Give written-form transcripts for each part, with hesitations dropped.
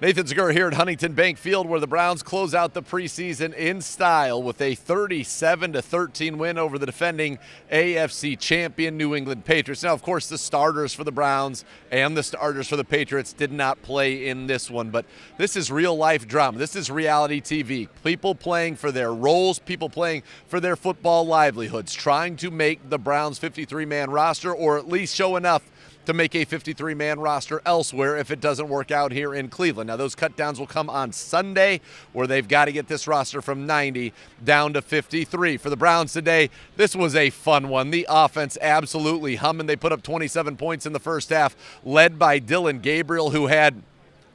Nathan Segura here at Huntington Bank Field, where the Browns close out the preseason in style with a 37-13 win over the defending AFC champion New England Patriots. Now, of course, the starters for the Browns and the starters for the Patriots did not play in this one, but this is real-life drama. This is reality TV. People playing for their roles, people playing for their football livelihoods, trying to make the Browns' 53-man roster, or at least show enough to make a 53-man roster elsewhere if it doesn't work out here in Cleveland. Now, those cutdowns will come on Sunday, where they've got to get this roster from 90 down to 53. For the Browns today, this was a fun one. The offense absolutely humming. They put up 27 points in the first half, led by Dillon Gabriel, who had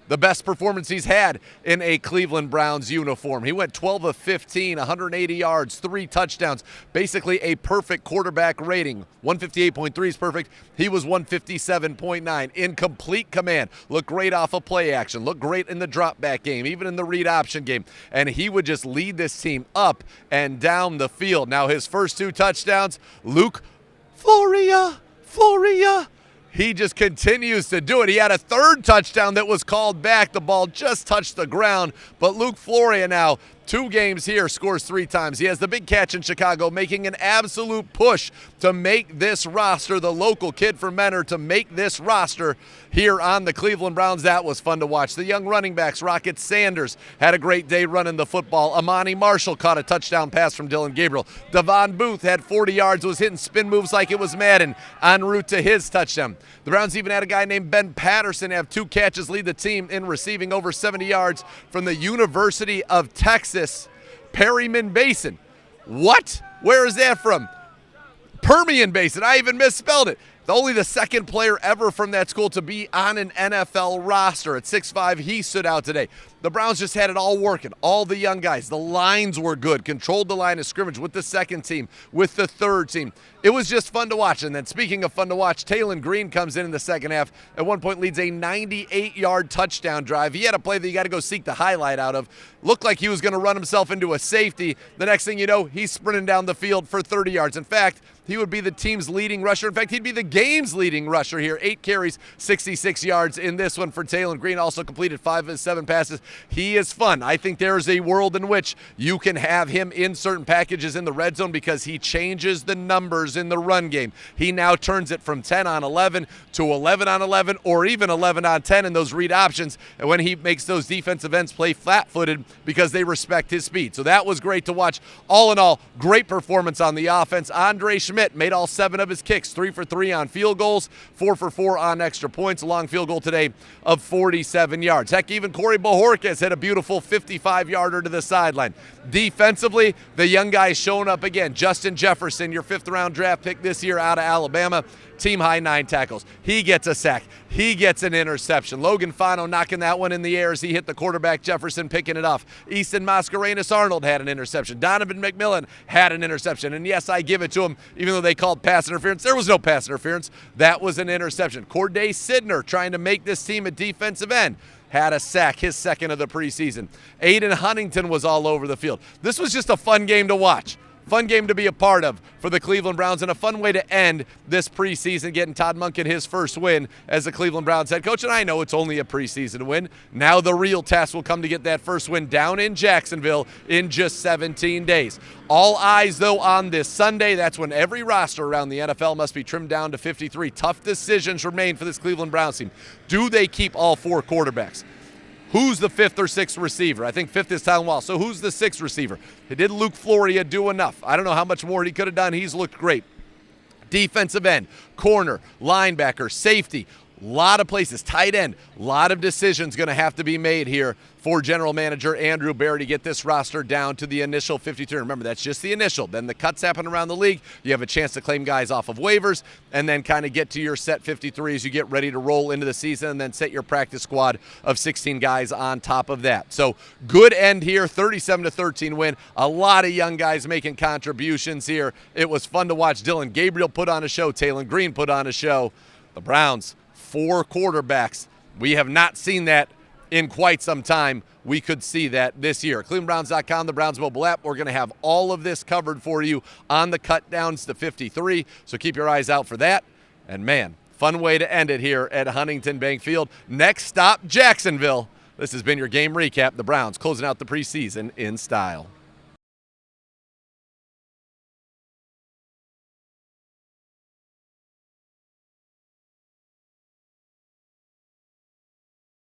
the best performance he's had in a Cleveland Browns uniform. He went 12 of 15, 180 yards, 3 touchdowns, basically a perfect quarterback rating. 158.3 is perfect. He was 157.9 in complete command. Looked great off of play action. Looked great in the drop back game, even in the read option game. And he would just lead this team up and down the field. Now his first 2 touchdowns, Luke Floria. He just continues to do it. He had a 3rd touchdown that was called back. The ball just touched the ground. But Luke Floria now, 2 games here, scores 3 times. He has the big catch in Chicago, making an absolute push to make this roster, the local kid from Menor, to make this roster here on the Cleveland Browns. That was fun to watch. The young running backs, Rocket Sanders, had a great day running the football. Amani Marshall caught a touchdown pass from Dillon Gabriel. Devon Booth had 40 yards, was hitting spin moves like it was Madden en route to his touchdown. The Browns even had a guy named Ben Patterson have 2 catches, lead the team in receiving over 70 yards from the University of Texas, Perryman Basin. What? Where is that from? Permian Basin. I even misspelled it. Only the 2nd player ever from that school to be on an NFL roster. At 6'5", he stood out today. The Browns just had it all working. All the young guys. The lines were good. Controlled the line of scrimmage with the 2nd team, with the 3rd team. It was just fun to watch. And then speaking of fun to watch, Taylon Green comes in the second half. At one point leads a 98-yard touchdown drive. He had a play that you got to go seek the highlight out of. Looked like he was going to run himself into a safety. The next thing you know, he's sprinting down the field for 30 yards. In fact, he would be the team's leading rusher. In fact, he'd be the game's leading rusher here. 8 carries, 66 yards in this one for Taylon Green. Also completed 5 of his 7 passes. He is fun. I think there is a world in which you can have him in certain packages in the red zone because he changes the numbers in the run game. He now turns it from 10 on 11 to 11 on 11 or even 11 on 10 in those read options, and when he makes those defensive ends play flat-footed because they respect his speed. So that was great to watch. All in all, great performance on the offense. Andre Schmidt made all 7 of his kicks, 3 for 3 on field goals, 4 for 4 on extra points, a long field goal today of 47 yards. Heck, even Corey Bojorquez hit a beautiful 55-yarder to the sideline. Defensively, the young guys showing up again. Justin Jefferson, your 5th-round draft pick this year out of Alabama, team-high 9 tackles. He gets a sack. He gets an interception. Logan Fano knocking that one in the air as he hit the quarterback. Jefferson picking it off. Easton Mascarenas-Arnold had an interception. Donovan McMillan had an interception. And yes, I give it to him, even though they called pass interference. There was no pass interference. That was an interception. Corday Sidner trying to make this team a defensive end. Had a sack, his 2nd of the preseason. Aiden Huntington was all over the field. This was just a fun game to watch. Fun game to be a part of for the Cleveland Browns, and a fun way to end this preseason, getting Todd Monken his first win as the Cleveland Browns head coach. And I know it's only a preseason win. Now the real task will come to get that first win down in Jacksonville in just 17 days. All eyes, though, on this Sunday. That's when every roster around the NFL must be trimmed down to 53. Tough decisions remain for this Cleveland Browns team. Do they keep all 4 quarterbacks? Who's the 5th or 6th receiver? I think 5th is Tylan Wallace. So who's the 6th receiver? Did Luke Floria do enough? I don't know how much more he could have done. He's looked great. Defensive end, corner, linebacker, safety. A lot of places, tight end, a lot of decisions going to have to be made here for general manager Andrew Berry to get this roster down to the initial 52. Remember, that's just the initial. Then the cuts happen around the league. You have a chance to claim guys off of waivers and then kind of get to your set 53 as you get ready to roll into the season and then set your practice squad of 16 guys on top of that. So good end here, 37-13 win. A lot of young guys making contributions here. It was fun to watch Dillon Gabriel put on a show. Taylon Green put on a show. The Browns, 4 quarterbacks. We have not seen that in quite some time. We could see that this year. ClevelandBrowns.com, the Browns mobile app. We're going to have all of this covered for you on the cut downs to 53. So keep your eyes out for that. And man, fun way to end it here at Huntington Bank Field. Next stop, Jacksonville. This has been your game recap. The Browns closing out the preseason in style.